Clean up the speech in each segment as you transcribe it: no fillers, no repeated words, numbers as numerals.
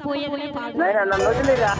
పోయేదే పాడు. నన్ను వదిలేరా.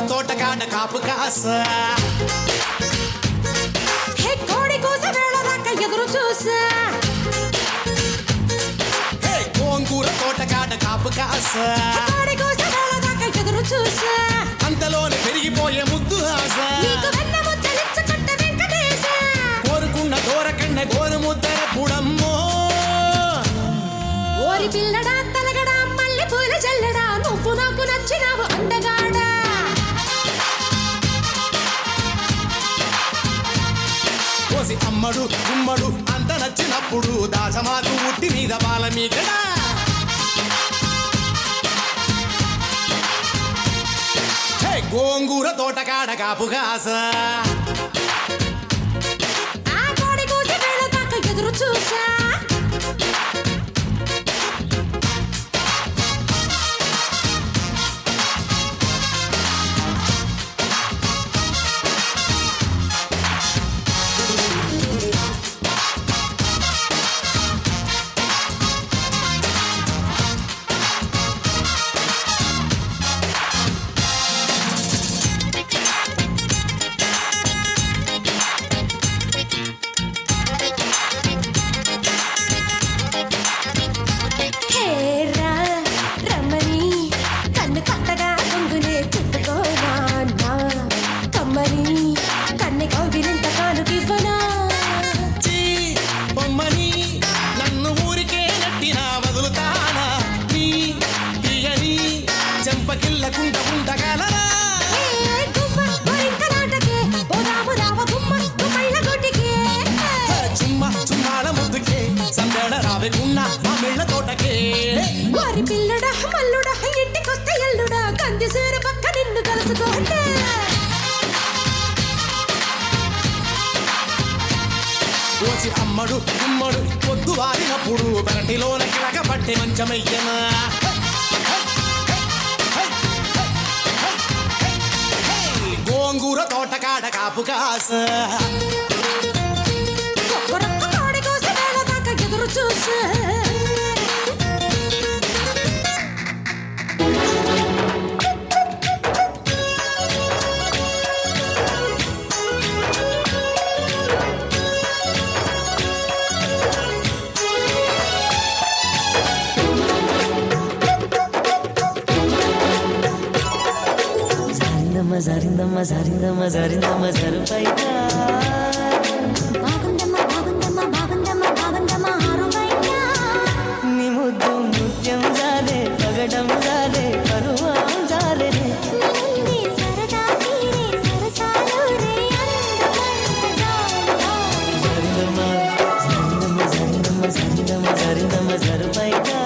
తోటకాడ కాపు కాస కోడి కూస వేళ దాకా ఎదురు చూసా గోంగూర తోటకాడ కాపు కాస కోడి కూస వేళ దాకా ఎదురు చూసా అంతలోనే పెరిగిపోయే ముద్దు ఆశ కోరుకున్న దూరకండ గోరు ముద్దర పుడమ్మో ఓరి పిల్లడా తలగడా మల్లె పూల జల్లడా నువ్వు నాకు నచ్చినావు అందగాడా కోసి అమ్మడు గుమ్మడు అంత నచ్చినప్పుడు దాసమాకు ఉట్టి మీద బాల మీకడా గోంగూర తోటకాడ కాపు కాస ఆ కోడి కూస వేళ దాకా ఎదురు చూసా వారి పిల్లడా మల్లుడా ఇంటికొస్తే ఎల్లుడా కంది సేర పక్క నిన్ను కలుసుకోండి కోసి అమ్మడు గుమ్మడు పొద్దు వారినప్పుడు పెరటిలోన కిలక పట్టి మంచమయ్యనా గోంగూర తోటకాడ కాపు కాస కోడి కూస వేళ దాకా ఎదురు చూసా జారిందమ్మ జారిందమ్మ జారిందమ్మ జరుపైగా నీ ముద్దు ముత్యం జాలే పగడం జాలే పరువం జాలే జారిందమ్మ జారిందమ్మ జారిందమ్మ జారిందమ్మ జారిందమ్మ జరుపైగా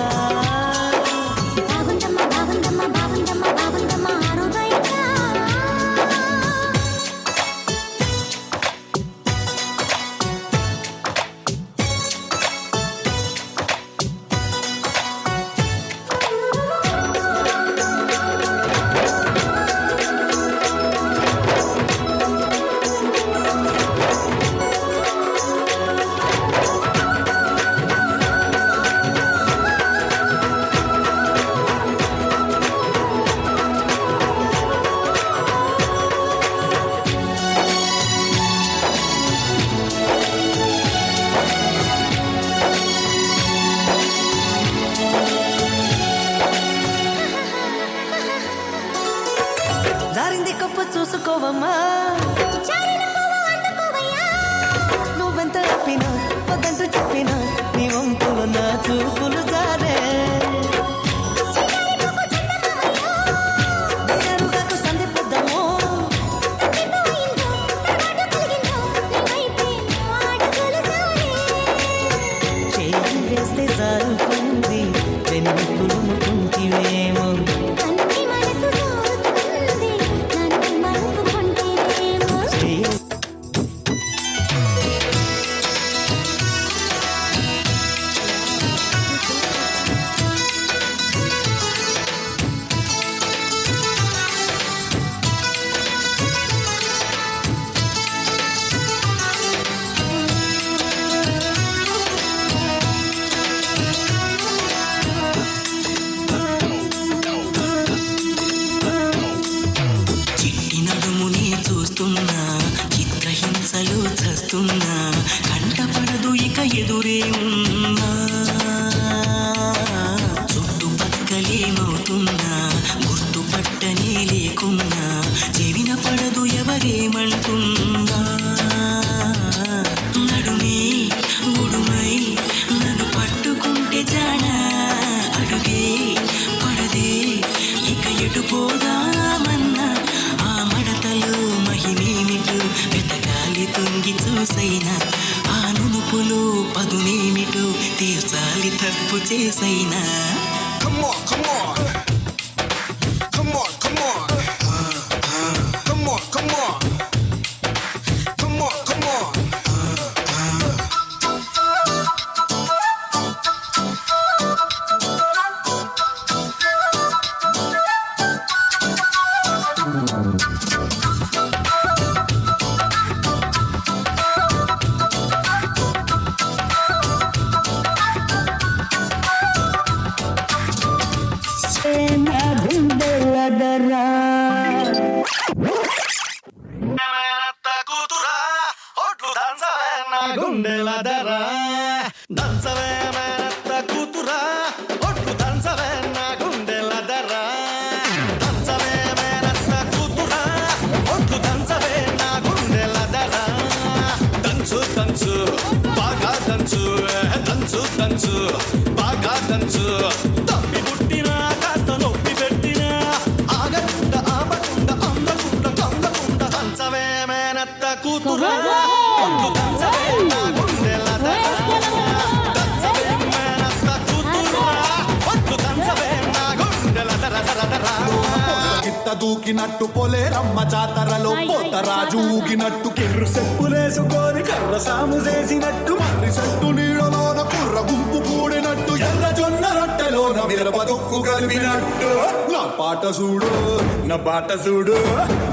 వస్తున్నా కంటపడదు ఇక ఎదురే ఉన్నా చుట్టుపక్కలేమవుతున్నా గుర్తుపట్టనే లేకున్నా చెవిన పడదు ఎవరేమంటున్నా నడుమే ఉడుమై నన్ను పట్టుకుంటే జానా అడుగే పడదే ఇక ఎటు పోదామన్నా ఆ మడతలు మహిమేమిటు వెతకాలి తొంగి చూసైనా ఆ నునుపులు పదునేమిటు తీర్చాలి తప్పు చేసైనా Come on, come on. Come on, come on. Come on, come on. Come on, come on. గుండెల దర దంచవే మేనత్త కూతురా ఒట్టు దంచవే నా గుండెల దర దంచవే మేనత్త కూతురా ఒట్టు దంచవే నా గుండెల దర దంచు దంచు బాగా దంచు దంచు దంచు బాగా దంచు తప్పి పుట్టినా కాస్త నొప్పి పెట్టినా ఆగకుండా ఆపకుండా అందకుండా కందకుండా దంచవే మేనత్త కూతురా ఒట్టు దంచవే నా గుండెల దర దంచవే మేనత్త కూతురా ఒట్టు దంచవే నా గుండెల దర దర దర గిట్ట దూకినట్టు పొలేరమ్మ జాతరలో పోతరాజు ఊగినట్టు కిర్రు చెప్పులేసుకొని కర్ర సాము చేసినట్టు మర్రి చెట్టు నీడలోన కుర్ర గుంపు కూడినట్టు ఎర్ర జొన్న రొట్టెలోన మిరప దొక్కు కలిపినట్టు నా పాట చూడు నా పాట చూడు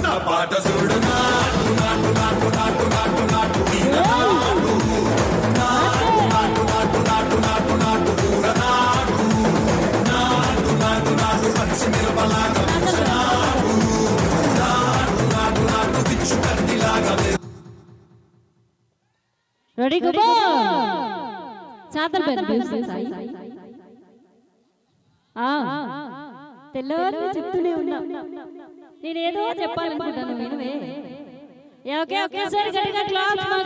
నా పాట చూడు నాటు నాటు నాటు నాటు నాటు నాటు వీర నాటు నాటు నాటు నాటు నాటు నాటు పూర నాటు నాటు నాటు నాటు పచ్చి మిరపలాగా నాటు నాటు నాటు నాటు పిచ్చు కత్తిలాగా రెడీ గో చాతల్ బెన్ సాయి తెల్లవారు చెప్తూనే ఉన్నా నేనేదో చెప్పాలనుకుంటాను వినవే ఒకేసారి గట్టిగా క్లాప్స్